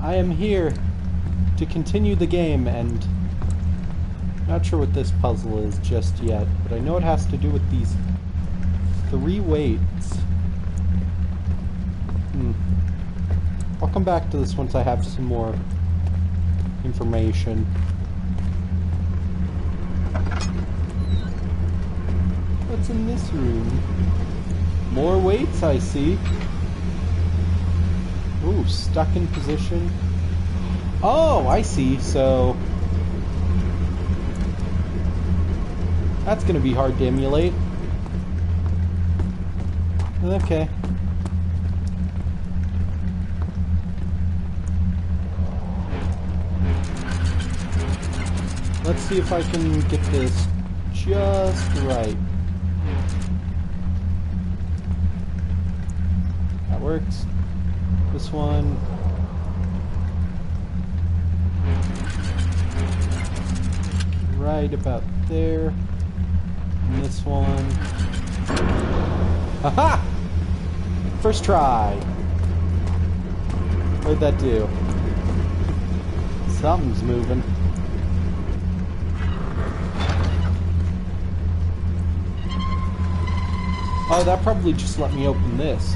I am here to continue the game, and not sure what this puzzle is just yet, but I know it has to do with these 3 weights. I'll come back to this once I have some more information. What's in this room? More weights, I see. Ooh, stuck in position. Oh, I see. So that's gonna be hard to emulate. Okay. Let's see if I can get this just right. That works. This one. Right about there. And this one. Aha! First try. What'd that do? Something's moving. Oh, that probably just let me open this.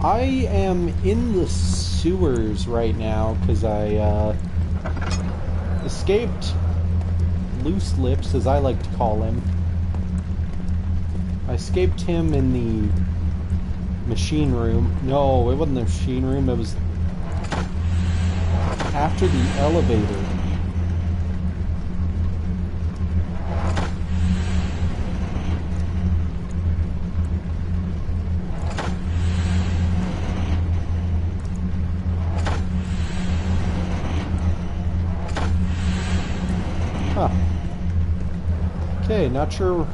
I am in the sewers right now because I escaped Loose Lips, as I like to call him. I escaped him in the machine room. No, it wasn't the machine room, it was after the elevator. Huh. Okay, not sure.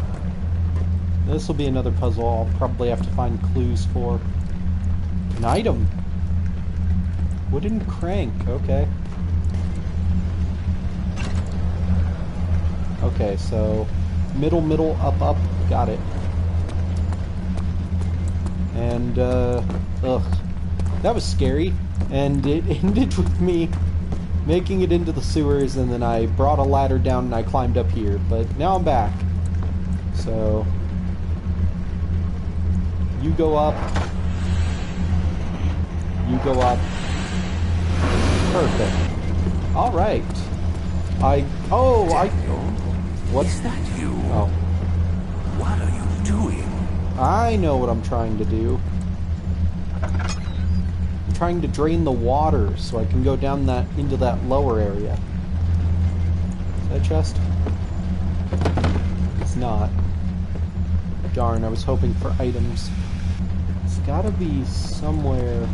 This will be another puzzle I'll probably have to find clues for. An item. Wooden crank, okay. Okay, so middle, up, got it. And, ugh. That was scary, and it ended with me making it into the sewers, and then I brought a ladder down and I climbed up here, but now I'm back. So you go up. You go up. Perfect. Alright. What's that you? Oh. What are you doing? I know what I'm trying to do. I'm trying to drain the water so I can go down that into that lower area. Is that a chest? It's not. Darn, I was hoping for items. It's gotta be somewhere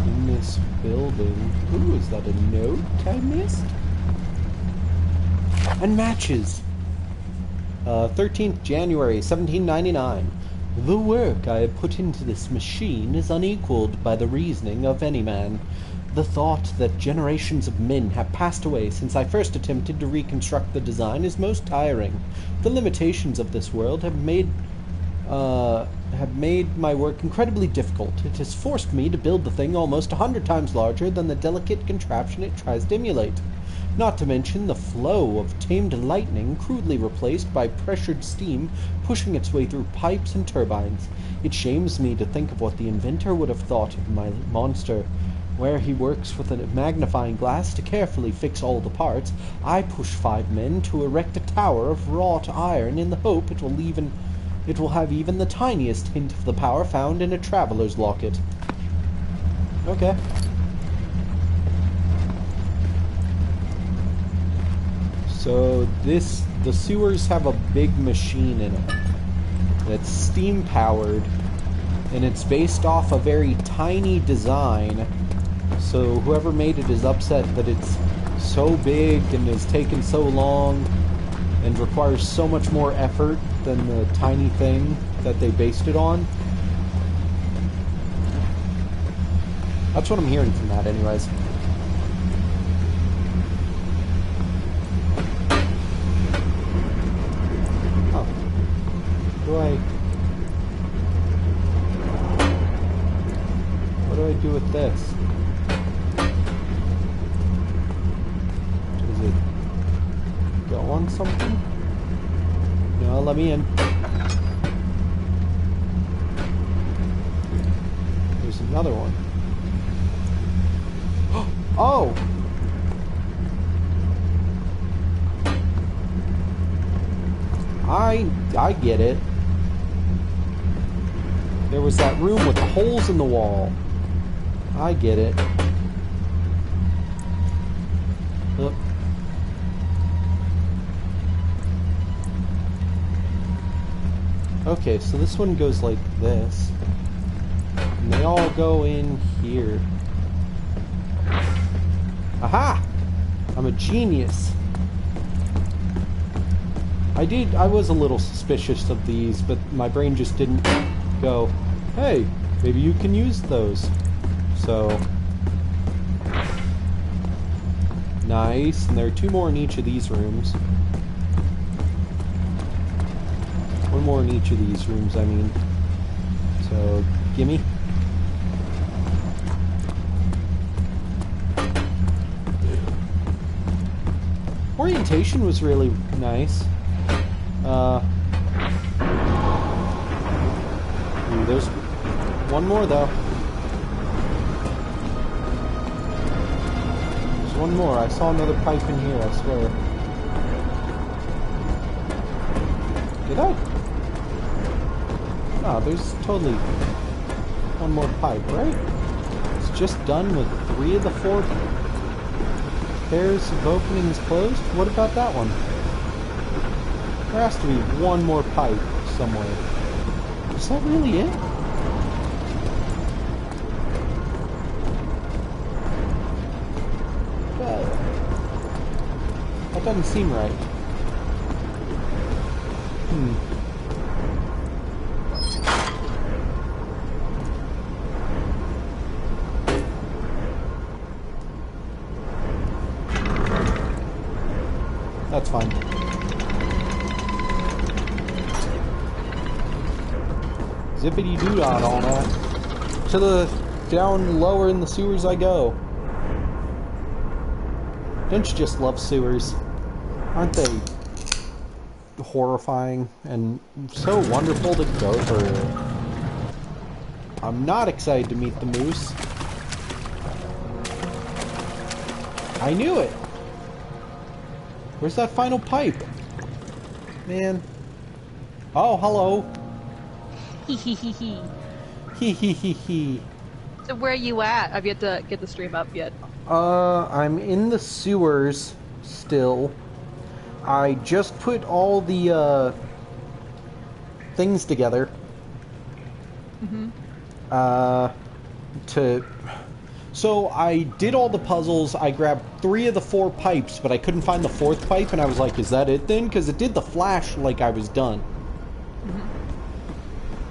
in this building. Ooh, is that a note I missed? And matches! 13th January, 1799. The work I have put into this machine is unequaled by the reasoning of any man. The thought that generations of men have passed away since I first attempted to reconstruct the design is most tiring. The limitations of this world have made my work incredibly difficult. It has forced me to build the thing almost 100 times larger than the delicate contraption it tries to emulate. Not to mention the flow of tamed lightning crudely replaced by pressured steam pushing its way through pipes and turbines. It shames me to think of what the inventor would have thought of my monster. Where he works with a magnifying glass to carefully fix all the parts, I push 5 men to erect a tower of wrought iron in the hope it will have even the tiniest hint of the power found in a traveler's locket. Okay. So the sewers have a big machine in it that's steam powered, and it's based off a very tiny design. So whoever made it is upset that it's so big and has taken so long and requires so much more effort than the tiny thing that they based it on. That's what I'm hearing from that anyways. do I do with this? Does it go on something? No, let me in. There's another one. Oh! I get it. There was that room with the holes in the wall. I get it. Look. Okay, so this one goes like this. And they all go in here. Aha! I'm a genius. I was a little suspicious of these, but my brain just didn't go, hey, maybe you can use those. So, nice. And there are 2 more in each of these rooms. 1 more in each of these rooms, I mean. So, gimme. Orientation was really nice. Ooh, there's 1 more though. There's 1 more. I saw another pipe in here, I swear. Did I? Oh, there's totally 1 more pipe, right? It's just done with 3 of the 4 pairs of openings closed. What about that one? There has to be 1 more pipe somewhere. Is that really it? That doesn't seem right. That's fine. Zippity-doo-dah on that. To the down lower in the sewers I go. Don't you just love sewers? Aren't they horrifying and so wonderful to go through? I'm not excited to meet the moose. I knew it! Where's that final pipe? Man. Oh, hello. Hee hee hee hee. Hee hee hee hee. So where are you at? I've yet to get the stream up yet. I'm in the sewers still. I just put all the, things together. So I did all the puzzles, I grabbed 3 of the 4 pipes, but I couldn't find the 4th pipe, and I was like, is that it then? Because it did the flash like I was done.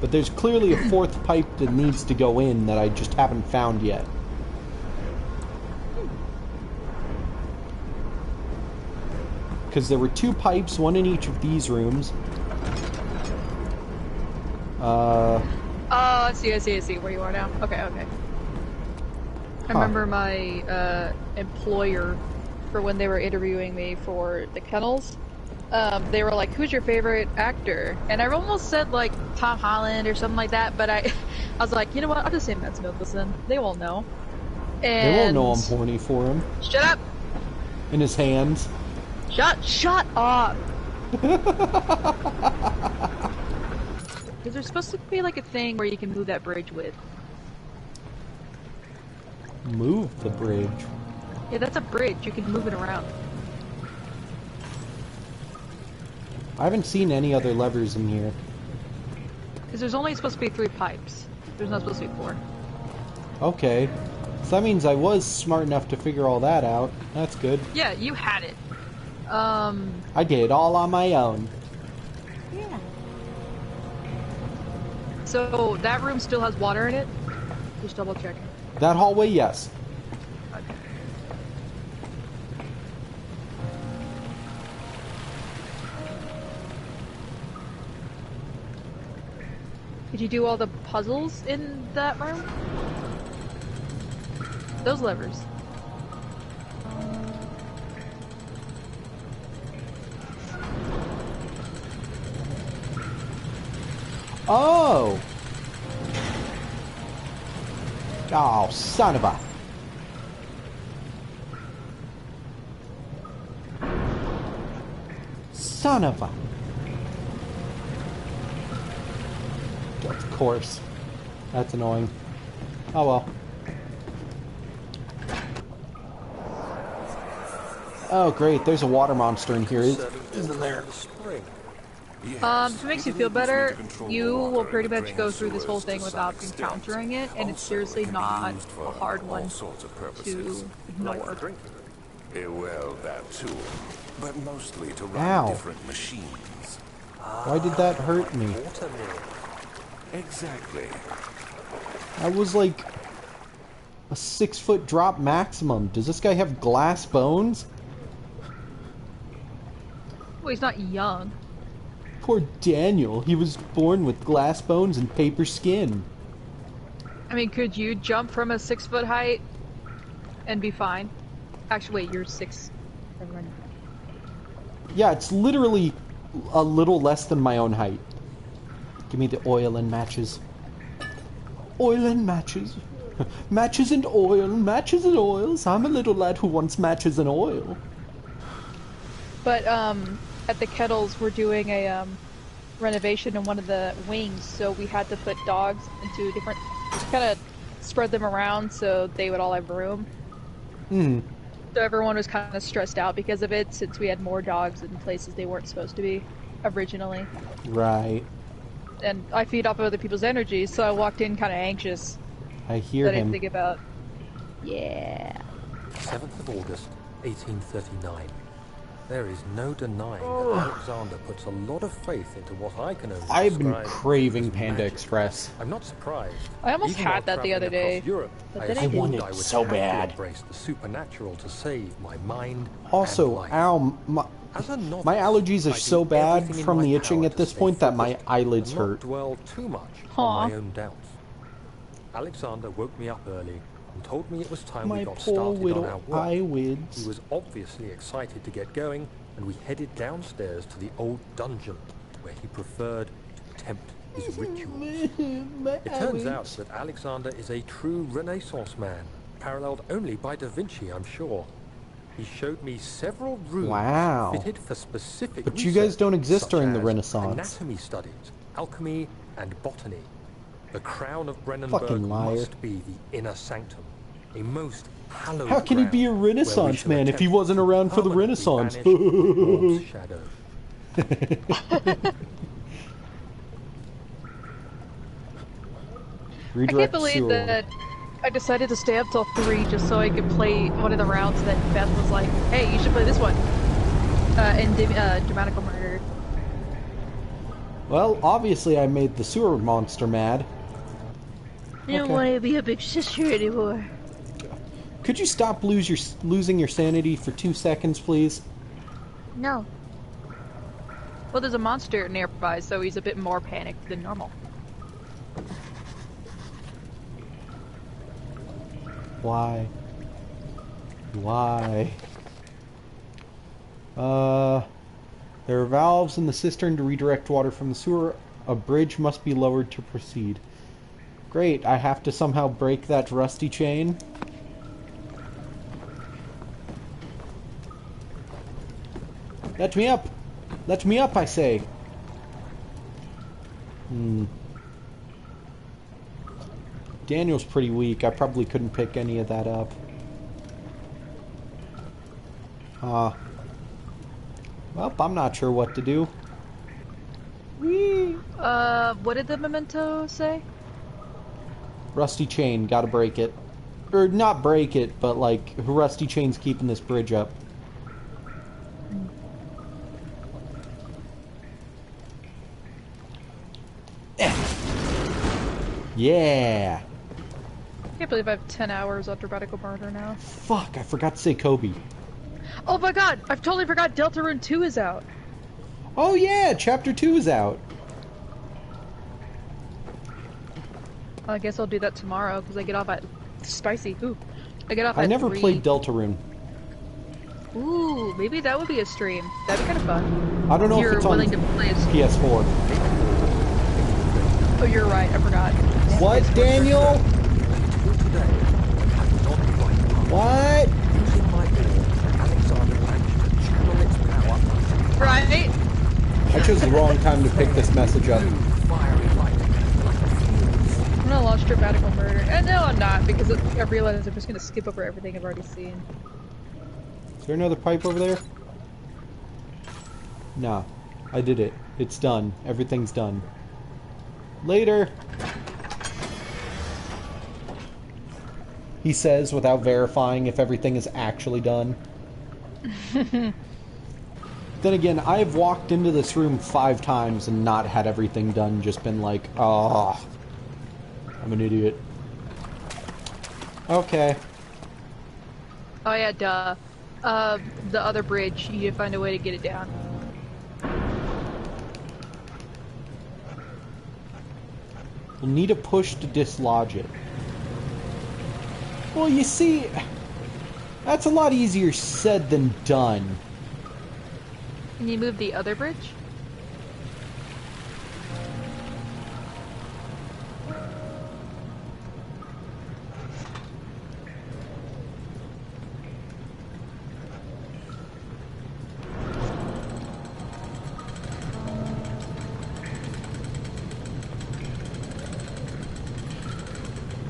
But there's clearly a 4th pipe that needs to go in that I just haven't found yet. Because there were 2 pipes, 1 in each of these rooms. Oh, I see where you are now. Okay. I remember my employer, for when they were interviewing me for the kennels, they were like, who's your favorite actor? And I almost said like Tom Holland or something like that, but I was like, you know what, I'll just say Mads Mikkelsen. They won't know. And they won't know I'm horny for him. Shut up! In his hands. Shut up! Because there's supposed to be like a thing where you can move that bridge with. Move the bridge? Yeah, that's a bridge. You can move it around. I haven't seen any other levers in here. Because there's only supposed to be 3 pipes. There's not supposed to be 4. Okay. So that means I was smart enough to figure all that out. That's good. Yeah, you had it. I did all on my own. Yeah. So that room still has water in it? Just double checking. That hallway, yes. Okay. Did you do all the puzzles in that room? Those levers. Oh! Oh, son of a... Son of a... Of course. That's annoying. Oh well. Oh great, there's a water monster in here, isn't there? If it makes you feel better, you will pretty much go through this whole thing without encountering it, and it's seriously not a hard one to ignore. Well, that too. But mostly to run Ow. different machines. Why did that hurt me? Exactly. I was like a 6-foot drop maximum. Does this guy have glass bones? Well, he's not young. Poor Daniel. He was born with glass bones and paper skin. I mean, could you jump from a 6-foot height and be fine? Actually, wait, you're 6. Never mind. Yeah, it's literally a little less than my own height. Give me the oil and matches. Oil and matches. Matches and oil, matches and oils. I'm a little lad who wants matches and oil. But, at the Kettles, we're doing a, renovation in one of the wings, so we had to put dogs into different... kind of spread them around so they would all have room. Hmm. So everyone was kind of stressed out because of it, since we had more dogs in places they weren't supposed to be originally. Right. And I feed off of other people's energy, so I walked in kind of anxious. I hear That I him. didn't think about. Yeah. 7th of August, 1839. There is no denying that Alexander puts a lot of faith into what I can only I've been describe craving as Panda magic. Express. I'm not surprised. I almost Even had while that the other traveling day, across Europe, but I then I assumed didn't. I would I wanted so have to bad. embrace the supernatural to save my mind and Also, life. ow, As a novice, my allergies I are do so bad everything in from my the itching power at to this stay point that my focused eyelids and not hurt. dwell too much Aw. on my own doubts. Alexander woke me up early and told me it was time My we got poor started on our little work. He eyelids. was obviously excited to get going, and we headed downstairs to the old dungeon, where he preferred to tempt his rituals. It turns out that Alexander is a true Renaissance man, paralleled only by Da Vinci, I'm sure. He showed me several rooms Wow. fitted for specific But you guys don't exist such during the as Renaissance. anatomy studies, alchemy, and botany. The crown of Fucking Brennenburg liar. must be the inner sanctum, a most hallowed How can he be a ground where we Renaissance shall man if he attempt wasn't to around for the permanently Renaissance? banish Rob's shadow. I can't believe that I decided to stay up till 3 just so I could play one of the rounds that Beth was like, hey, you should play this one. In Dramatical Murder. Well, obviously I made the sewer monster mad. I don't want to be a big sister anymore. Could you stop losing your sanity for 2 seconds, please? No. Well, there's a monster nearby, so he's a bit more panicked than normal. Why? Why? There are valves in the cistern to redirect water from the sewer. A bridge must be lowered to proceed. Great, I have to somehow break that rusty chain. Let me up! Let me up, I say! Daniel's pretty weak. I probably couldn't pick any of that up. Well, I'm not sure what to do. Whee! What did the memento say? Rusty chain, gotta break it. Or not break it, but like, rusty chain's keeping this bridge up. Yeah! Can't believe I have 10 hours of Dramatical Murder now. Fuck, I forgot to say Kobe. Oh my god! I've totally forgot Deltarune 2 is out! Oh yeah, chapter 2 is out. I guess I'll do that tomorrow, because I get off at spicy. Ooh. I get off I at never 3. played Deltarune. Ooh, maybe that would be a stream. That'd be kind of fun. I don't know if You're it's on willing to play PS4. Oh, you're right. I forgot. What, Daniel? What? Using my oar, Alexander managed to channel its power. Right? I chose the wrong time to pick this message up. Fiery light, like fuse. I'm gonna launch dramatical murder. And no, I'm not, because I realized I'm just gonna skip over everything I've already seen. Is there another pipe over there? Nah. I did it. It's done. Everything's done. Later! He says without verifying if everything is actually done. Then again, I've walked into this room 5 times and not had everything done, just been like, oh, I'm an idiot. Okay. Oh yeah, duh. The other bridge, you need to find a way to get it down. We'll need a push to dislodge it. Well, you see, that's a lot easier said than done. Can you move the other bridge?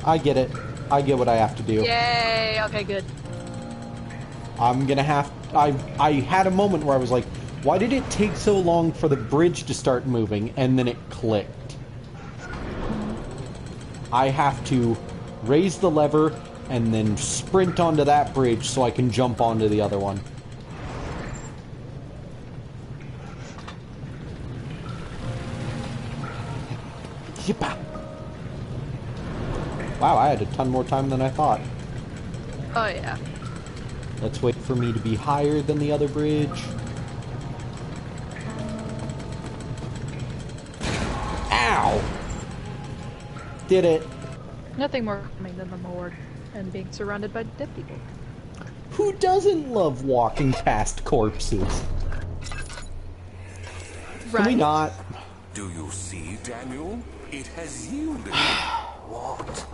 I get it. I get what I have to do. Yay! Okay, good. I'm gonna have... I had a moment where I was like, why did it take so long for the bridge to start moving? And then it clicked. I have to raise the lever and then sprint onto that bridge so I can jump onto the other one. Yippa. Wow, I had a ton more time than I thought. Oh yeah. Let's wait for me to be higher than the other bridge. Ow! Did it. Nothing more coming than the morgue and being surrounded by dead people. Who doesn't love walking past corpses? Can we not? Do you see, Daniel? It has yielded. What?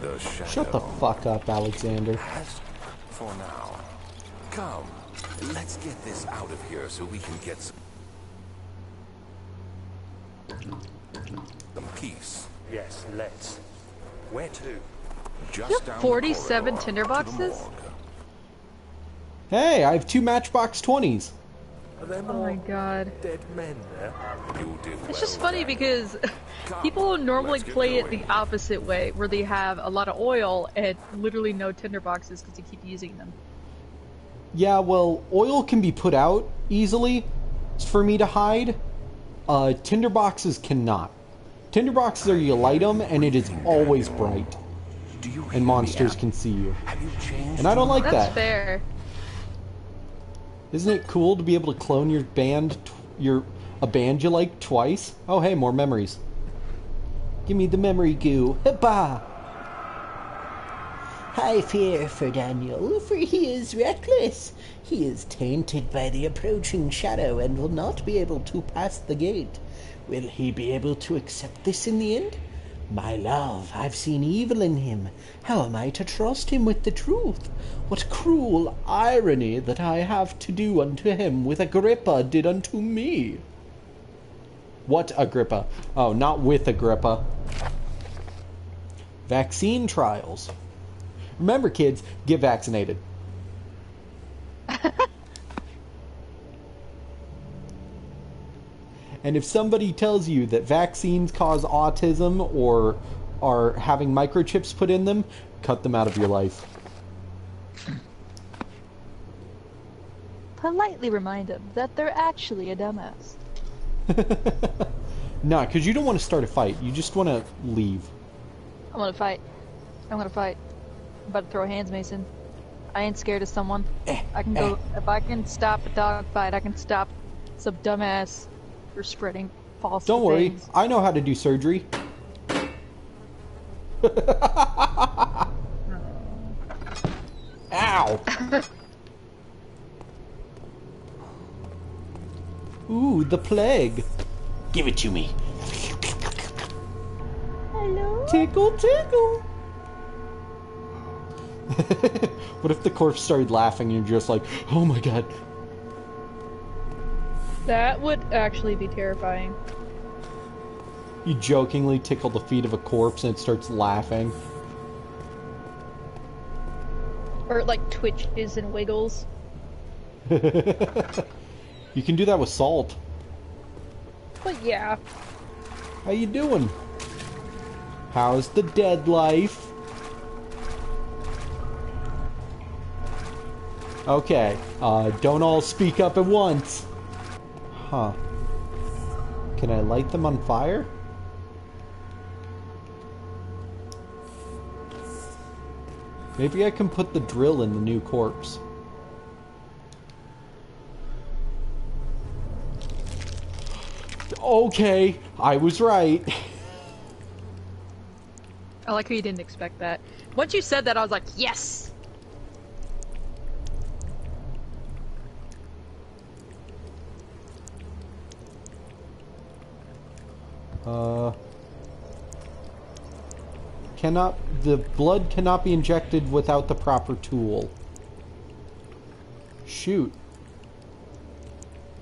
The shadow. Shut the fuck up, Alexander. Has for now. Come, let's get this out of here so we can get some peace. Yes, let's. Where to? Just You have down the 47 corridor tinderboxes? to the morgue. Hey, I have 2 Matchbox 20s. Are there Oh more my god. dead men there? You did It's well, just funny Daniel. because Come, people normally let's get play it going. the opposite way, where they have a lot of oil and literally no tinderboxes because you keep using them. Yeah, well, oil can be put out easily for me to hide. Tinderboxes cannot. Tinderboxes are you light them and it is always bright. Do you hear And me monsters now? can see you. Have you changed? And I don't like That's that. fair. Isn't it cool to be able to clone your band, a band you like twice? Oh hey, more memories. Give me the memory goo. Hippa! I fear for Daniel, for he is reckless. He is tainted by the approaching shadow and will not be able to pass the gate. Will he be able to accept this in the end? My love, I've seen evil in him. How am I to trust him with the truth? What cruel irony that I have to do unto him with Agrippa did unto me. What Agrippa? Oh, not with Agrippa. Vaccine trials. Remember, kids, get vaccinated. And if somebody tells you that vaccines cause autism or are having microchips put in them, cut them out of your life. Politely remind them that they're actually a dumbass. Nah, because you don't want to start a fight. You just want to leave. I'm gonna fight. I'm gonna fight. I'm about to throw hands, Mason. I ain't scared of someone. I can go. If I can stop a dog fight, I can stop some dumbass for spreading false Don't worry, things. I know how to do surgery. Ow. Ooh, the plague. Give it to me. Hello? Tickle, tickle. What if the corpse started laughing and you're just like, oh my god. That would actually be terrifying. You jokingly tickle the feet of a corpse and it starts laughing. Or it, like, twitches and wiggles. You can do that with salt. But yeah. How you doing? How's the dead life? Okay, don't all speak up at once. Huh. Can I light them on fire? Maybe I can put the drill in the new corpse. Okay, I was right. I like how you didn't expect that. Once you said that, I was like, yes! The blood cannot be injected without the proper tool. Shoot.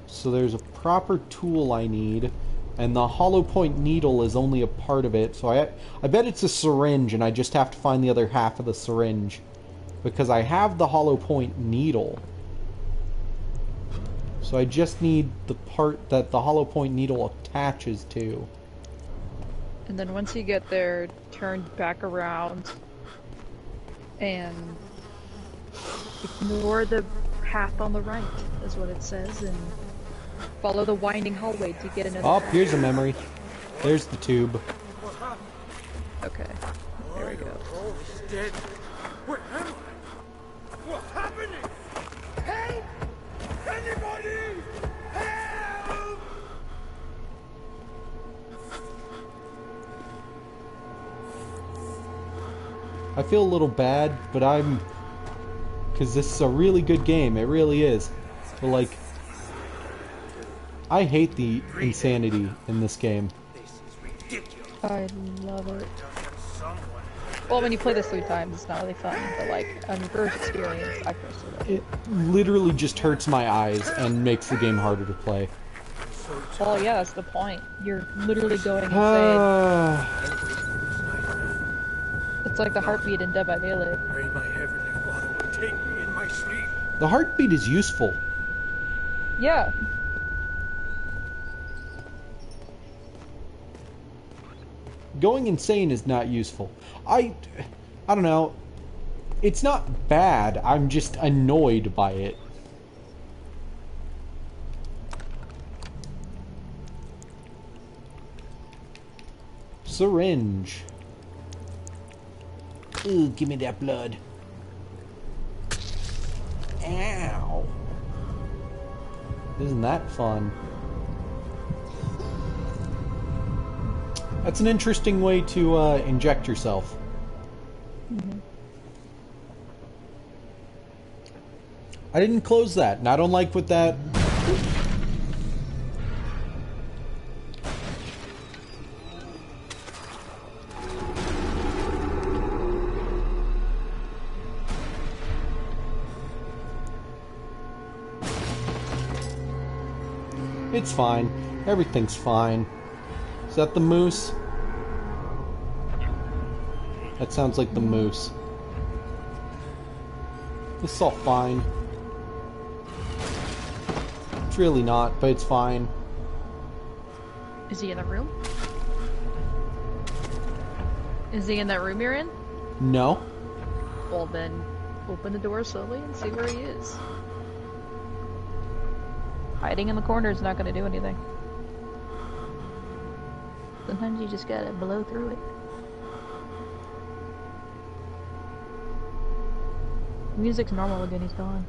So there's a proper tool I need, and the hollow point needle is only a part of it, so I bet it's a syringe, and I just have to find the other half of the syringe. Because I have the hollow point needle. So I just need the part that the hollow point needle attaches to. And then once you get there, turn back around and ignore the path on the right, is what it says, and follow the winding hallway to get another. Oh, here's a memory. There's the tube. Okay, there we go. Dead. Where am I? What's happening? Help! Anybody! Help! I feel a little bad, but because this is a really good game, it really is. But like, I hate the insanity in this game. I love it. Well, when you play this 3 times, it's not really fun, but like, on your first experience, I personally love it. It literally just hurts my eyes and makes the game harder to play. Well, yeah, that's the point. You're literally going insane. It's like the heartbeat in Dead by Daylight. Pray my heavenly Father will take me in my sleep. The heartbeat is useful. Yeah. Going insane is not useful. I don't know. It's not bad. I'm just annoyed by it. Syringe. Ooh, give me that blood. Ow. Isn't that fun? That's an interesting way to inject yourself. Mm-hmm. I didn't close that, and I don't like what that... It's fine. Everything's fine. Is that the moose? That sounds like the moose. This is all fine. It's really not, but it's fine. Is he in the room? Is he in that room you're in? No. Well then, open the door slowly and see where he is. Hiding in the corner is not going to do anything. Sometimes you just gotta blow through it. Music's normal again, he's gone.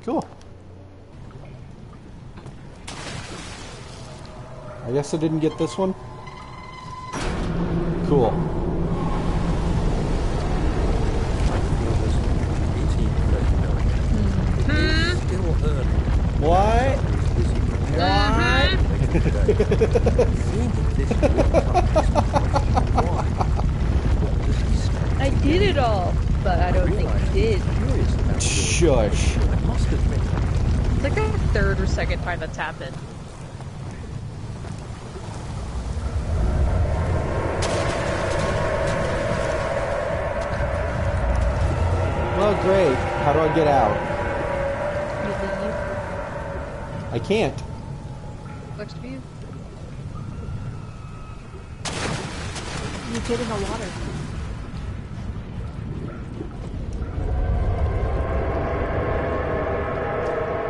Cool. I guess I didn't get this one. Cool. I did it all, but I don't think you did. Shush. It's like the third or second time that's happened. Well, great. How do I get out? You leave. I can't. Looks to you. You get in the water.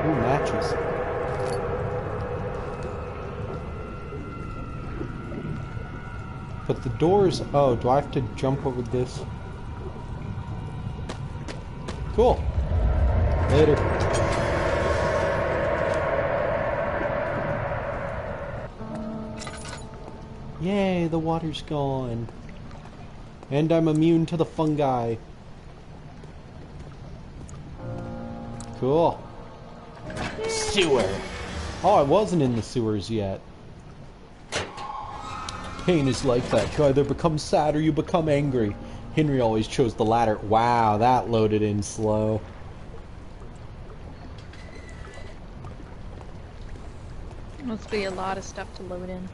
Ooh, matches. But the doors... Oh, do I have to jump over this? Cool. Later. Yay, the water's gone. And I'm immune to the fungi. Cool. Sewer. Oh, I wasn't in the sewers yet. Pain is like that. You either become sad or you become angry. Henry always chose the latter. Wow, that loaded in slow. Must be a lot of stuff to load in.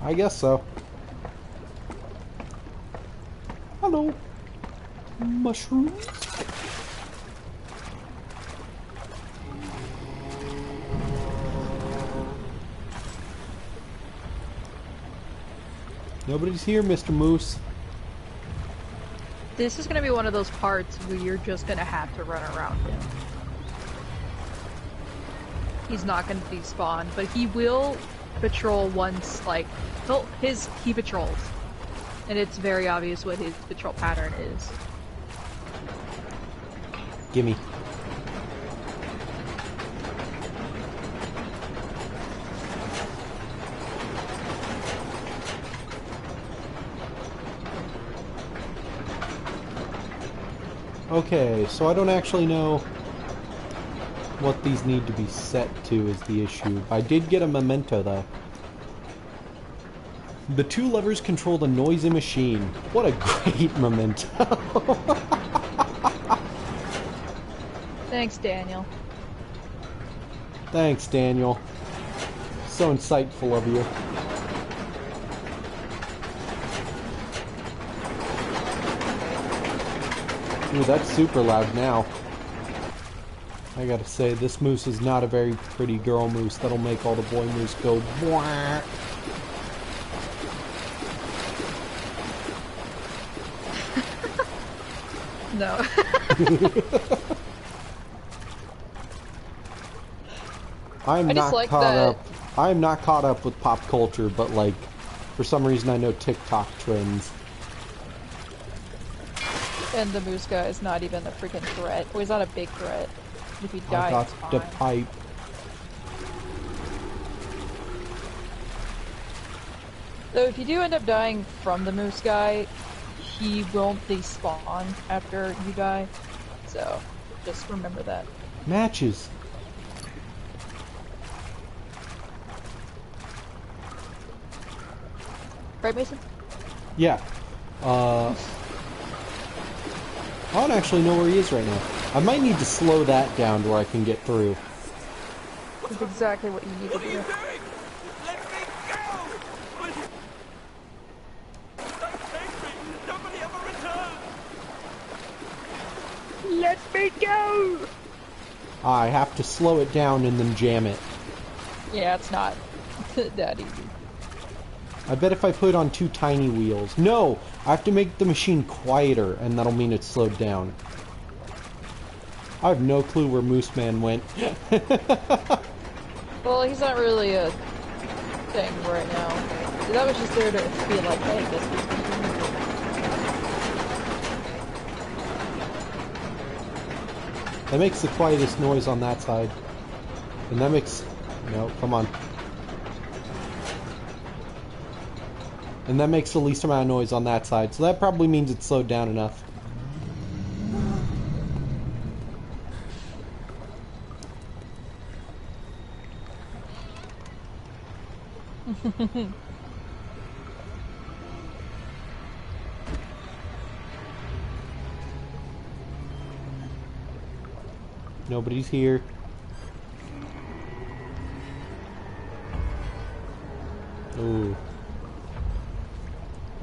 I guess so. Hello. Mushrooms. Nobody's here, Mr. Moose. This is gonna be one of those parts where you're just gonna have to run around him. He's not gonna despawn, but he will patrol once, like, he patrols. And it's very obvious what his patrol pattern is. Gimme. Okay, so I don't actually know what these need to be set to is the issue. I did get a memento though. The two levers control the noisy machine. What a great memento. Thanks, Daniel. Thanks, Daniel. So insightful of you. Ooh, that's super loud now. I gotta say, this moose is not a very pretty girl moose. That'll make all the boy moose go bwah. No. I'm I not just like caught that- up. I'm not caught up with pop culture, but like, for some reason I know TikTok trends. And the moose guy is not even a freaking threat. Well, he's not a big threat. If you I die, got it's the fine. pipe. So if you do end up dying from the moose guy, he won't despawn after you die. So just remember that. Matches. Right, Mason? Yeah. I don't actually know where he is right now. I might need to slow that down to where I can get through. That's exactly what you need to What are you do. doing? Let me go! Don't take me! Nobody ever returns! Let me go! I have to slow it down and then jam it. Yeah, it's not that easy. I bet if I put it on two tiny wheels. No! I have to make the machine quieter, and that'll mean it's slowed down. I have no clue where Moose Man went. Well, he's not really a thing right now. That was just there to be like, hey, guess who's That makes the quietest noise on that side. And that makes... No, come on. And that makes the least amount of noise on that side. So that probably means it's slowed down enough. Nobody's here. Ooh.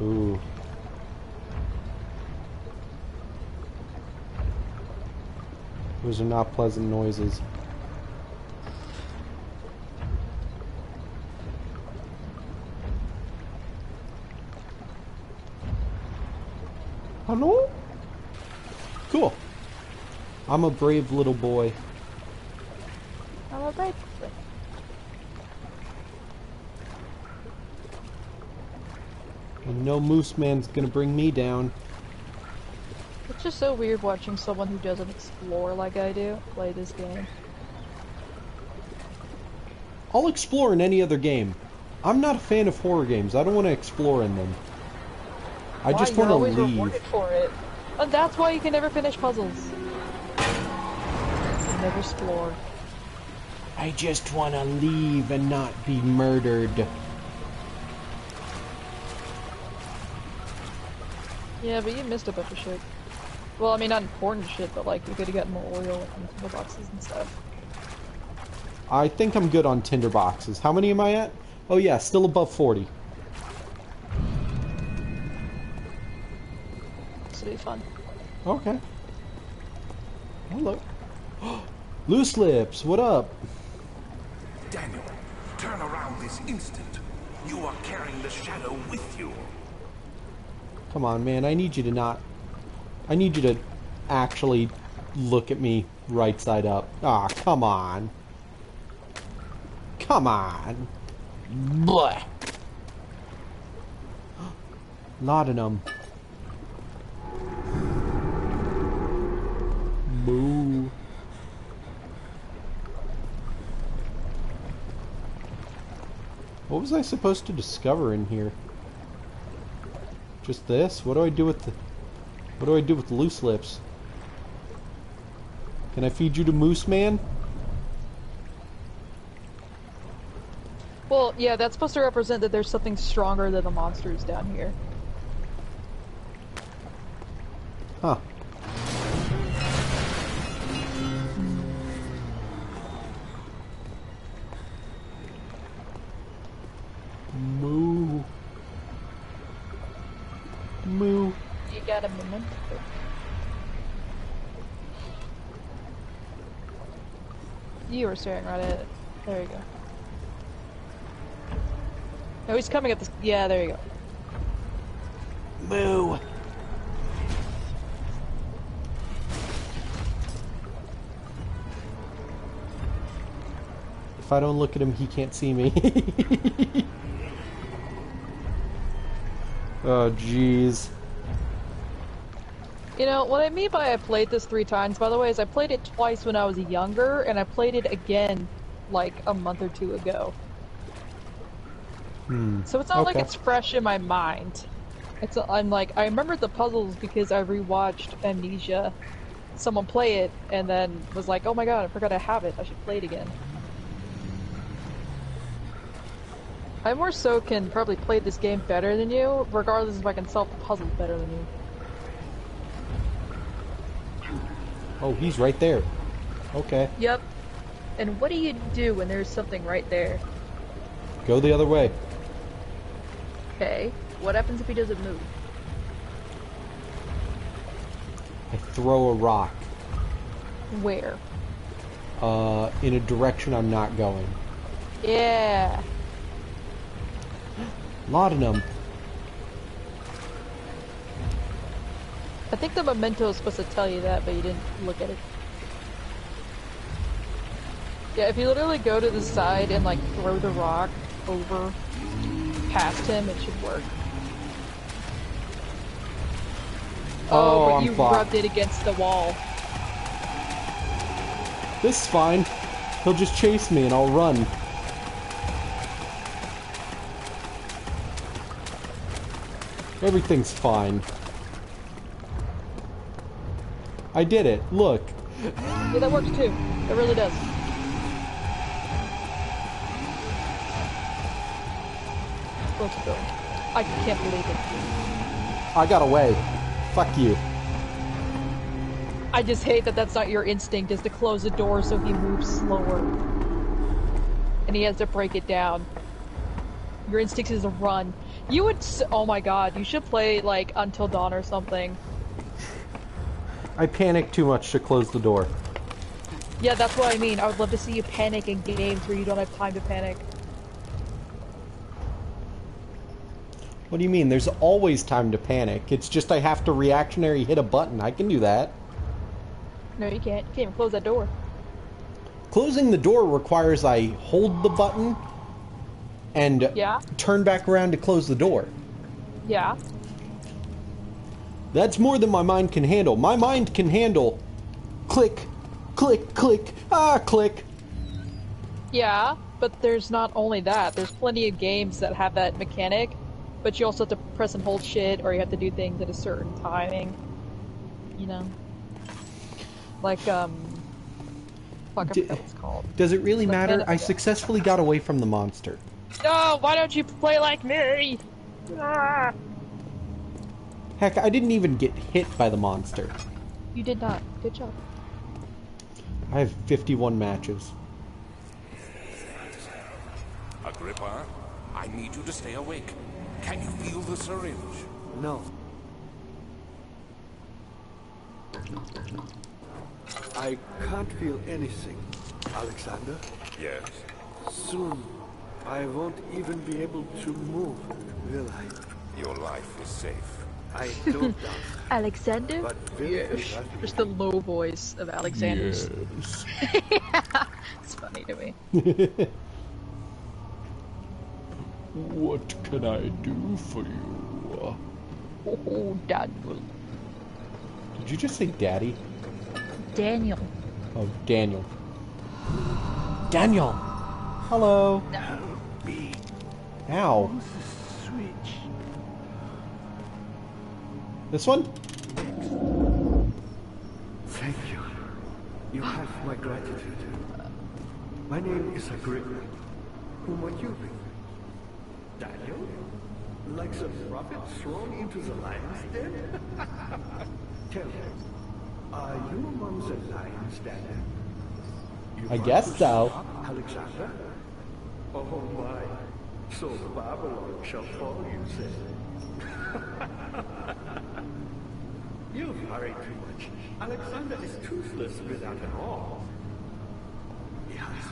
Ooh. Those are not pleasant noises. Hello? Cool. I'm a brave little boy. I'm a brave boy. And no moose man's gonna bring me down. It's just so weird watching someone who doesn't explore like I do play this game. I'll explore in any other game. I'm not a fan of horror games. I don't want to explore in them. I just want to always leave. rewarded for it. And that's why you can never finish puzzles. You never explore. I just want to leave and not be murdered. Yeah, but you missed a bunch of shit. Well, I mean, not important shit, but like, you could have gotten more oil and tinder boxes and stuff. I think I'm good on tinder boxes. How many am I at? Oh yeah, still above 40. This will be fun. Okay. Hello. Loose lips, what up? Daniel, turn around this instant. You are carrying the shadow with you. Come on, man, I need you to not... I need you to actually look at me right side up. Ah, come on. Come on. Blech. Laudanum. Boo. What was I supposed to discover in here? Just this? What do I do with the... What do I do with the loose lips? Can I feed you to Moose Man? Well, yeah, that's supposed to represent that there's something stronger than the monsters down here. Huh. Moo. Moo. You got a moment? You were staring right at it. There you go. Oh, he's coming at this. Yeah, there you go. Moo. If I don't look at him, he can't see me. Oh, jeez. You know, what I mean by I played this 3 times, by the way, is I played it twice when I was younger, and I played it again, like, a month or 2 ago. So it's not like it's fresh in my mind. I'm like, I remembered the puzzles because I rewatched Amnesia, someone play it, and then was like, oh my god, I forgot I have it, I should play it again. I more so can probably play this game better than you, regardless if I can solve the puzzles better than you. Oh, he's right there. Okay. Yep. And what do you do when there's something right there? Go the other way. Okay. What happens if he doesn't move? I throw a rock. Where? In a direction I'm not going. Yeah. Laudanum. I think the memento is supposed to tell you that, but you didn't look at it. Yeah, if you literally go to the side and like throw the rock over past him, it should work. Oh, but you rubbed it against the wall. This is fine. He'll just chase me and I'll run. Everything's fine. I did it. Look. Yeah, that works too. It really does. Close the door. I can't believe it. I got away. Fuck you. I just hate that that's not your instinct, is to close the door so he moves slower. And he has to break it down. Your instinct is to run. You would... Oh my god, you should play, like, Until Dawn or something. I panic too much to close the door. Yeah, that's what I mean. I would love to see you panic in games where you don't have time to panic. What do you mean? There's always time to panic. It's just I have to reactionary hit a button. I can do that. No, you can't. You can't even close that door. Closing the door requires I hold the button and turn back around to close the door. Yeah. That's more than my mind can handle. My mind can handle click, click, click, click. Yeah, but there's not only that. There's plenty of games that have that mechanic, but you also have to press and hold shit, or you have to do things at a certain timing. You know? Like, fuck, I forgot what it's called. Does it really matter? I successfully got away from the monster. No, why don't you play like me? Ah. Heck, I didn't even get hit by the monster. You did not. Good job. I have 51 matches. Agrippa, I need you to stay awake. Can you feel the syringe? No. I can't feel anything, Alexander. Yes. Soon, I won't even be able to move, will I? Your life is safe. I don't doubt. Alexander? But Yes. Just the low voice of Alexander's. Yes. It's funny to me. What can I do for you? Oh, Daniel. Did you just say daddy? Daniel. Oh, Daniel. Daniel! Hello. me. Ow. Switch. This one? Thank you. You have my gratitude. My name is Agrippa. Whom are you? Daniel? Like some prophet thrown into the lion's den? Tell me, are you among the lions, Daniel? You I want guess to so. stop Alexander? Oh my. So Babylon shall fall, you say? You worry too much. Alexander is toothless without an arm. Yes,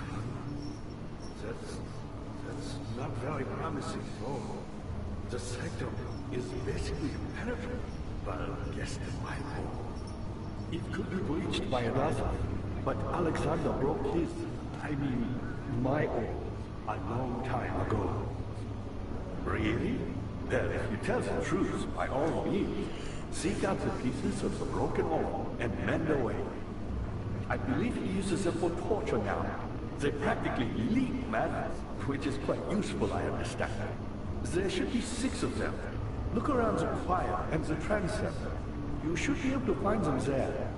that's not very promising, no. The sector is basically impenetrable, but against my own. It could be breached by another, but Alexander broke his, my own, a long time ago. Really? Well, if you tell the truth, by all means, seek out the pieces of the broken arm and mend away. I believe he uses them for torture now. They practically leak matter, which is quite useful, I understand. There should be 6 of them. Look around the choir and the transept. You should be able to find them there.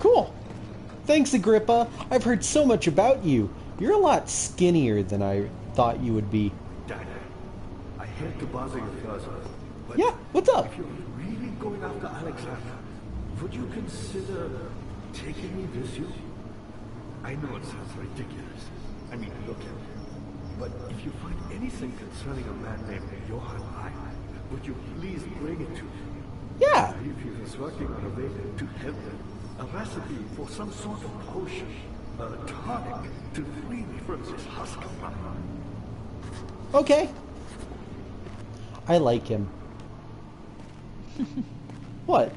Cool. Thanks, Agrippa. I've heard so much about you. You're a lot skinnier than I thought you would be. Daniel, I hate to bother you further, but Yeah, what's up? if you're really going after Alexander, would you consider taking me with you? I know it sounds ridiculous. I mean, look at me. But if you find anything concerning a man named Johann I, would you please bring it to me? Yeah. I believe he was working on a way to heaven, a recipe for some sort of potion, a tonic to free me from this husk of mine. Okay. I like him. What?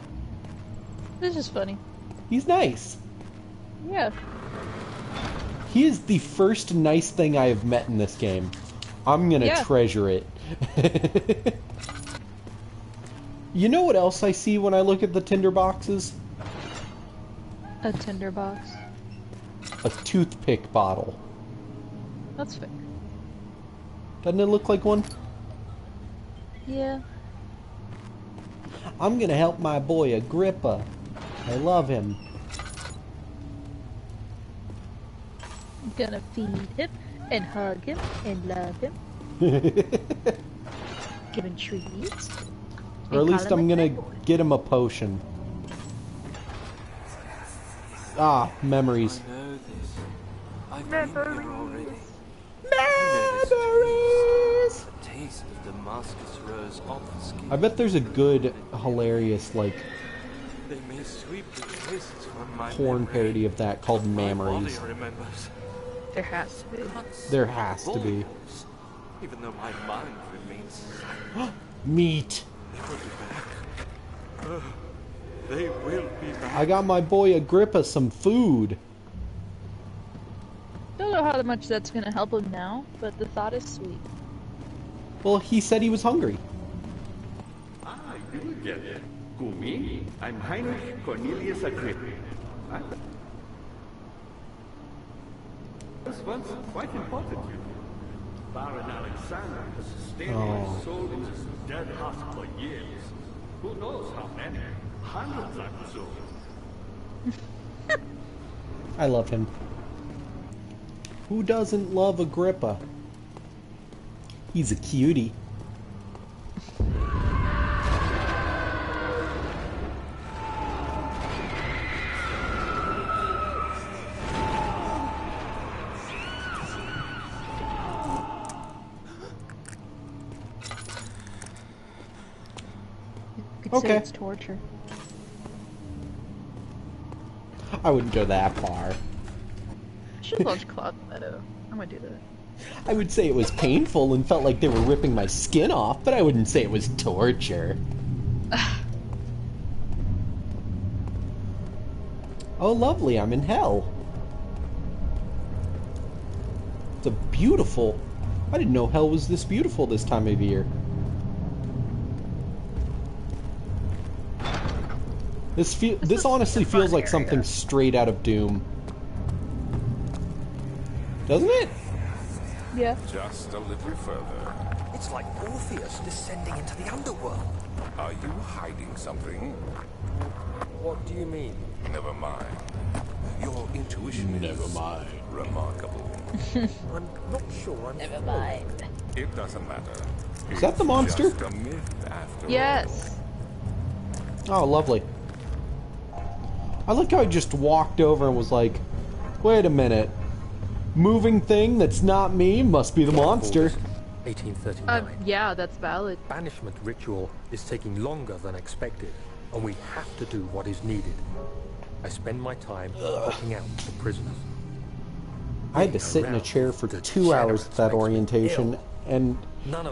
This is funny. He's nice. Yeah. He is the first nice thing I have met in this game. I'm gonna treasure it. You know what else I see when I look at the tinder boxes? A tinderbox. A toothpick bottle. That's fair. Doesn't it look like one? Yeah. I'm gonna help my boy Agrippa. I love him. I'm gonna feed him And hug him and love him. Give him treats. Or at least I'm gonna get him a potion. Ah, memories. I know this. I've been here already. Memories! A taste of Damascus rose on the skin. I bet there's a good, hilarious, like, They may sweep the traces from my porn memory. parody of that called My Memories. body remembers. There has to be. There has to be. Volumes, even though my mind remains silent. Meat. They will be back. They will be back. I got my boy Agrippa some food. Don't know how much that's gonna help him now, but the thought is sweet. Well, he said he was hungry. Ah, you again. Who, me? I'm Heinrich Cornelius Agrippa. I was once quite important, you know. Baron Alexander has sustained my soul in this dead husk for years. Who knows how many? Hundreds, I'm sure. I love him. Who doesn't love Agrippa? He's a cutie. You could say Okay. it's torture. I wouldn't go that far. I should launch Cloud Meadow. I'm gonna do that. I would say it was painful and felt like they were ripping my skin off, but I wouldn't say it was torture. Oh, lovely, I'm in hell. It's a beautiful... I didn't know hell was this beautiful this time of year. This honestly feels like something straight out of Doom. Doesn't it? Yeah. Just a little further. It's like Orpheus descending into the underworld. Are you hiding something? What do you mean? Never mind. Your intuition is remarkable. I'm not sure I'm Never mind. It doesn't matter. Is that the monster? Just a myth after Yes. Oh, lovely. I like how I just walked over and was like, wait a minute. Moving thing that's not me must be the monster. 1839. Yeah, that's valid. Banishment ritual is taking longer than expected, and we have to do what is needed. I spend my time helping out the prisoners. I had to sit in a chair for 2 hours at that orientation, and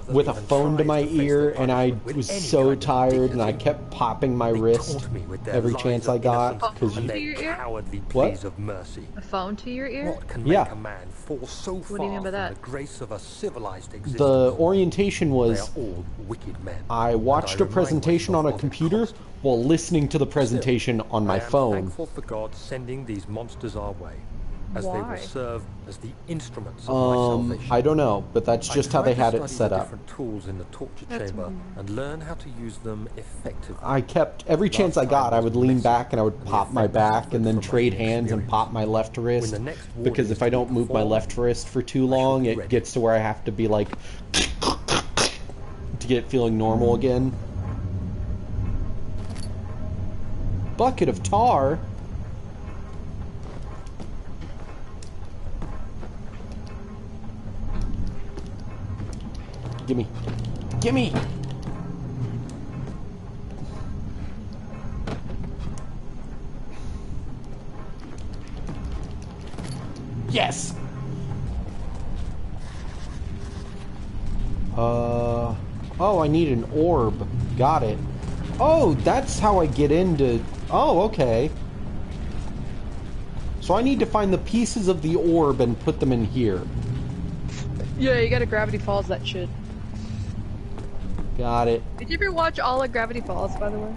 with a phone to my ear, and I was so tired, and I kept popping my wrist every chance I got. Because and you... their cowardly What? pleas of mercy. A phone to your ear? What can Yeah. make a man fall so What do you mean far by that? from the grace of a civilized existence? the orientation They was, are all wicked men. I watched a And I remind presentation on a myself of the computer cost. while listening to the presentation on my I am phone. thankful for God sending these monsters our way, as they Why? will serve as the instruments of my salvation. I don't know, but that's just how they had it set up. Different tools in the torture That's chamber weird. and learn how to use them effectively. I kept, every chance I got, I would lean back and I would pop my back and then trade hands and pop my left wrist. When the next warning Because if is I to don't move my perform, left wrist for too long, be it ready. gets to where I have to be like, to get it feeling normal again. Bucket of tar? Gimme. Gimme! Yes! Oh, I need an orb. Got it. Oh, that's how I get into... Oh, okay. So I need to find the pieces of the orb and put them in here. Yeah, you gotta Gravity Falls that shit. Got it. Did you ever watch all of Gravity Falls, by the way?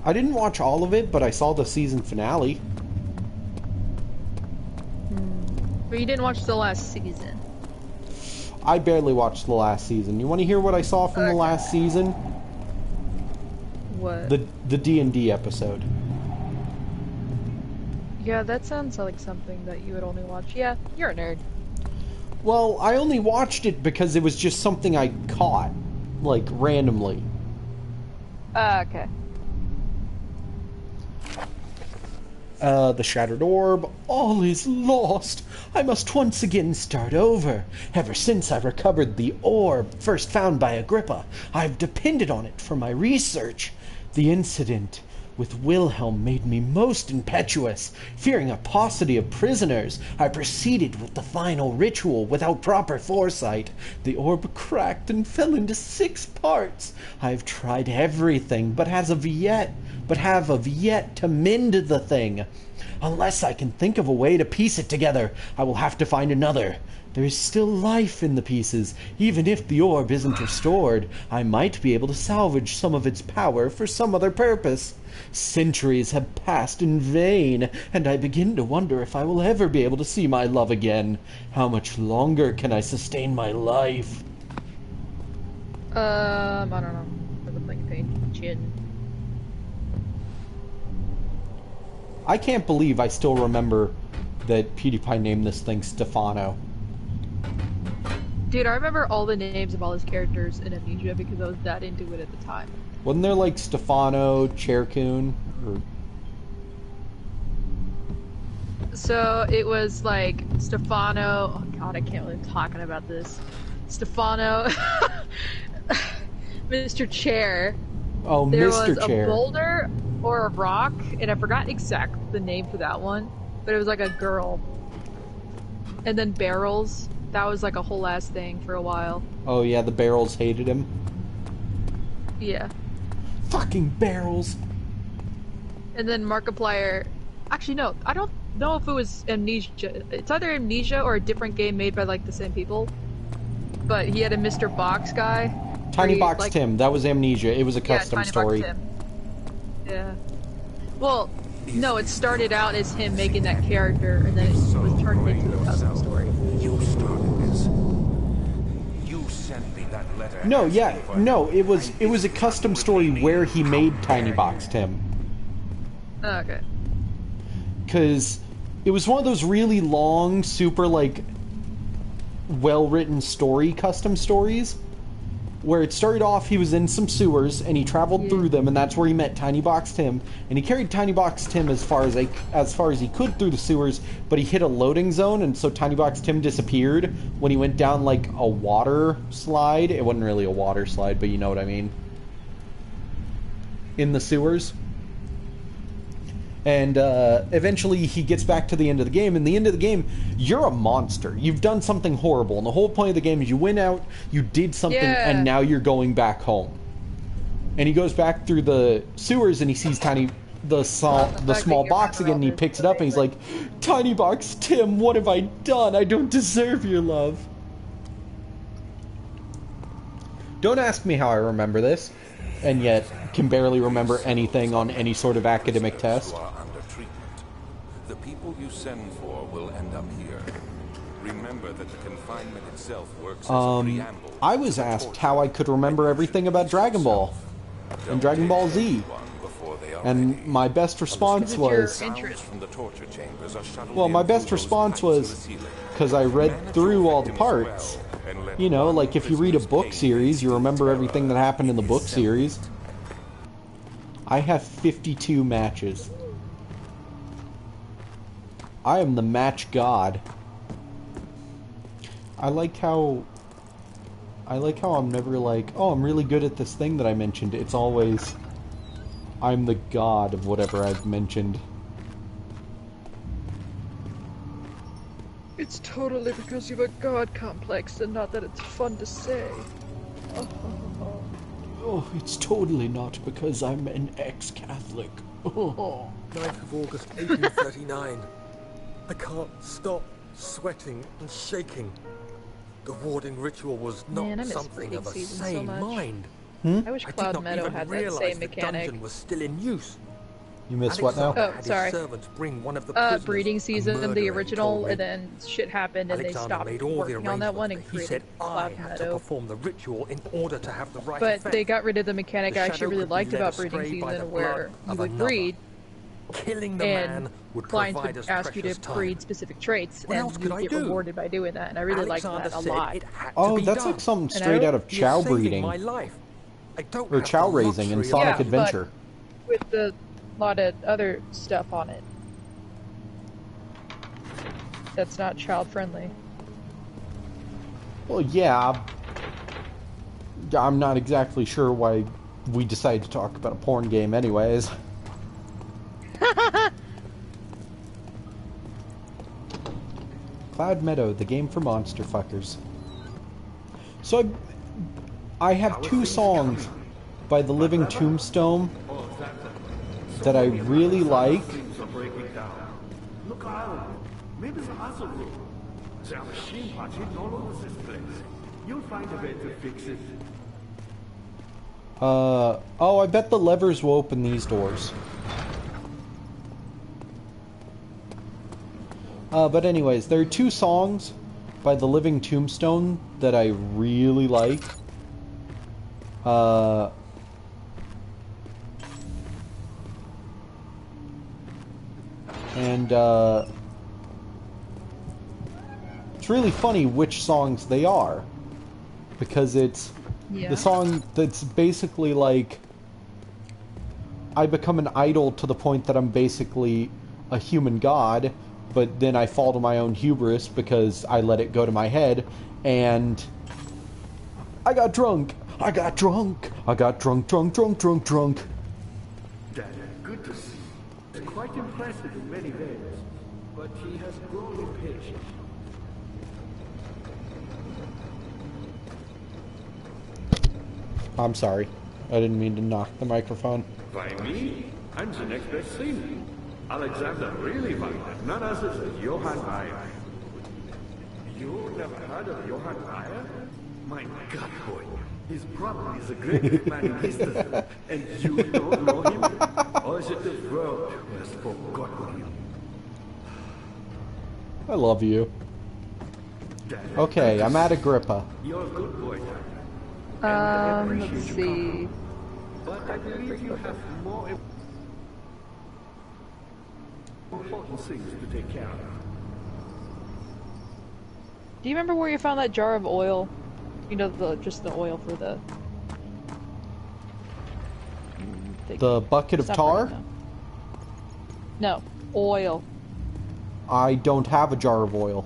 I didn't watch all of it, but I saw the season finale. But you didn't watch the last season. I barely watched the last season. You want to hear what I saw from the Okay. last season? What? The D&D episode. Yeah, that sounds like something that you would only watch. Yeah, you're a nerd. Well, I only watched it because it was just something I caught, like, randomly. Okay. The shattered orb. All is lost. I must once again start over. Ever since I recovered the orb, first found by Agrippa, I've depended on it for my research. The incident with Wilhelm made me most impetuous. Fearing a paucity of prisoners, I proceeded with the final ritual without proper foresight. The orb cracked and fell into 6 parts. I've tried everything, but have of yet to mend the thing. Unless I can think of a way to piece it together, I will have to find another. There is still life in the pieces. Even if the orb isn't restored, I might be able to salvage some of its power for some other purpose. Centuries have passed in vain, and I begin to wonder if I will ever be able to see my love again. How much longer can I sustain my life? I don't know. For the blank page. I can't believe I still remember that PewDiePie named this thing Stefano. Dude, I remember all the names of all his characters in Amnesia because I was that into it at the time. Wasn't there like Stefano, Cherkun, or... So it was like Stefano. Oh god, I can't believe I'm talking about this. Stefano, Mr. Chair. Oh, there Mr. was Chair. A boulder or a rock, and I forgot exactly the name for that one, but it was like a girl. And then barrels. That was like a whole ass thing for a while. Oh yeah, the barrels hated him. Yeah. Fucking barrels. And then Markiplier. Actually, no, I don't know if it was Amnesia. It's either Amnesia or a different game made by like the same people. But he had a Mr. Box guy. Tiny Box like, Tim. That was Amnesia. It was a custom story. Box Tim. Yeah. Well, no, it started out as him making that character, and then it was turned into a custom story. You started this. You sent me that letter. No, yeah, no, it was a custom story where he made Tiny Box Tim. Oh, okay. Because it was one of those really long, super, like, well-written story custom stories where it started off, he was in some sewers, and he traveled through them, and that's where he met Tiny Box Tim, and he carried Tiny Box Tim as far as he could through the sewers, but he hit a loading zone, and so Tiny Box Tim disappeared when he went down, like, a water slide. It wasn't really a water slide, but you know what I mean. In the sewers. And eventually he gets back to the end of the game. And the end of the game, you're a monster. You've done something horrible. And the whole point of the game is you went out, you did something, and now you're going back home. And he goes back through the sewers and he sees the small box again, and he picks it up and he's like, Tiny Box Tim, what have I done? I don't deserve your love. Don't ask me how I remember this, and yet can barely remember anything on any sort of academic test. The people you send for will end up here. Remember that the confinement itself works as a preamble. I was asked how I could remember everything about Dragon Ball and Dragon Ball Z. And my best response was... Well, my best response was because I read through all the parts. You know, like if you read a book series, you remember everything that happened in the book series. I have 52 matches. I am the match god. I like how I'm never like, oh, I'm really good at this thing that I mentioned. It's always, I'm the god of whatever I've mentioned. It's totally because you have a god complex and not that it's fun to say. Oh, it's totally not because I'm an ex-Catholic. 9th of August, 1839. I can't stop sweating and shaking. The warding ritual was not something of a sane mind. I wish Cloud Meadow had that same mechanic. The dungeon was still in use. You missed what now? Oh, sorry. Bring one of the breeding season, the original, and then shit happened and Alexander they stopped working on that one and created Cloud had Meadow. to perform the ritual in order to have the right but effect. they got rid of the mechanic I actually really liked about breeding season where you would breed, Killing the man would clients provide would us ask you to precious time. breed specific traits, What else and could you I get do? rewarded by doing that, and I really liked Alexander that a said lot. it had to Oh, be that's done. like something And straight out of You're chow saving breeding. my life. I don't Or have chow the raising in luxury of Sonic Yeah, Adventure. but with a lot of other stuff on it that's not child friendly. Well, yeah. I'm not exactly sure why we decided to talk about a porn game anyways. Cloud Meadow, the game for monster fuckers. So I have two songs by the Living Tombstone that I really like. Look out! Maybe it's also good. There are machine parts hidden all over this place. You'll find a way to fix it. Oh, I bet the levers will open these doors. But anyways, there are two songs by the Living Tombstone that I really like. And it's really funny which songs they are, because it's the song that's basically like I become an idol to the point that I'm basically a human god, but then I fall to my own hubris because I let it go to my head, and I got drunk. I got drunk. I got drunk. Dad, good to see. It's quite impressive in many ways, but he has grown impatient. I'm sorry. I didn't mean to knock the microphone. By me? I'm the next best thing. Alexander really liked it. None other than Johann Meyer. You never heard of Johann Meyer? My God, boy. He's probably the greatest man in history. And you don't know him? Or is it the world who has forgotten him? I love you. Dad, Okay, I'm at Agrippa. you're a good boy, Dad. Let's see. But I believe you have more important things to take care of. Do you remember where you found that jar of oil? You know, just the oil for the... The bucket of tar? No, oil. I don't have a jar of oil.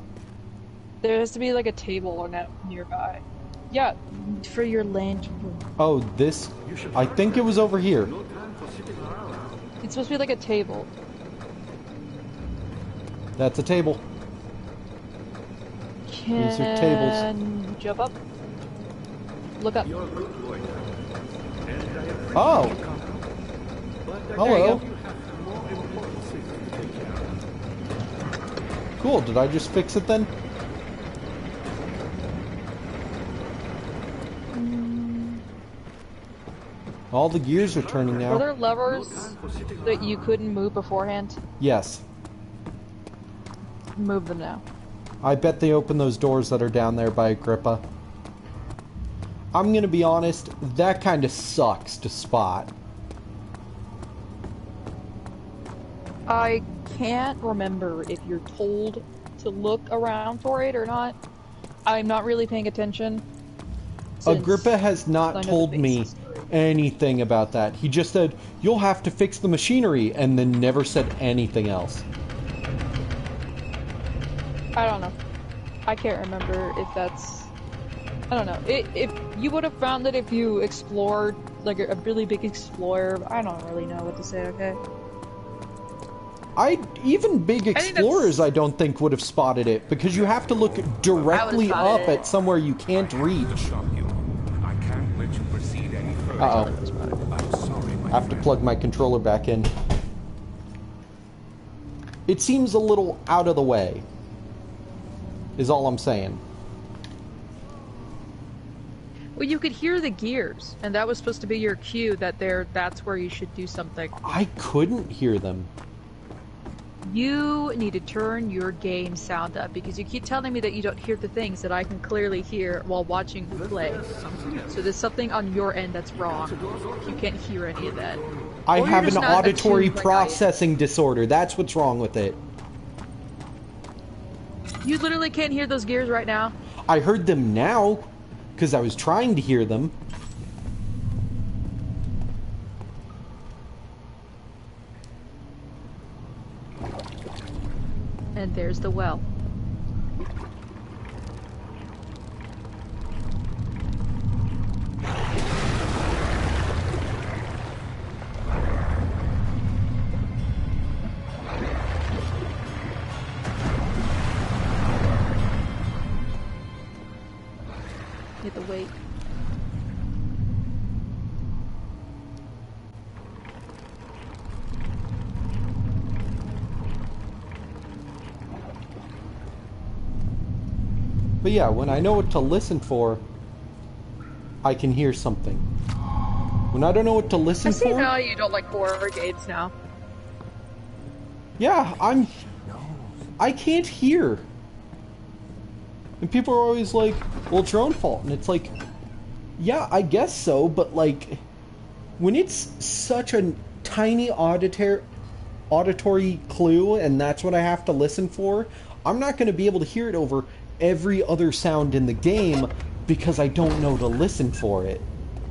There has to be like a table or net nearby. Yeah, for your lantern. Oh, this? I think it was over here. It's supposed to be like a table. That's a table. These are tables. Jump up. Look up. Oh! Hello. Cool, did I just fix it then? All the gears are turning now. Were there levers that you couldn't move beforehand? Yes. Move them now. I bet they open those doors that are down there by Agrippa. I'm gonna be honest, that kinda sucks to spot. I can't remember if you're told to look around for it or not. I'm not really paying attention. Agrippa has not told me anything about that. He just said, you'll have to fix the machinery, and then never said anything else. I don't know. I can't remember if that's... I don't know. If you would have found it if you explored, like a really big explorer. I don't really know what to say, okay? Even big explorers I don't think would have spotted it, because you have to look directly up at somewhere you can't reach. I can't let you proceed any further. Uh-oh. I'm sorry, I have to plug my controller back in. It seems a little out of the way, is all I'm saying. Well, you could hear the gears, and that was supposed to be your cue that that's where you should do something. I couldn't hear them. You need to turn your game sound up, because you keep telling me that you don't hear the things that I can clearly hear while watching you play. So there's something on your end that's wrong. You can't hear any of that. I Or you're have just an not auditory attuned like I am. processing disorder. That's what's wrong with it. You literally can't hear those gears right now. I heard them now, because I was trying to hear them. And there's the well. You have to wait. But yeah, when I know what to listen for, I can hear something. When I don't know what to listen I see for... now you don't like horror games now. Yeah, I can't hear. And people are always like, well, it's your own fault. And it's like, yeah, I guess so, but like, when it's such a tiny auditory clue and that's what I have to listen for, I'm not going to be able to hear it over every other sound in the game because I don't know to listen for it.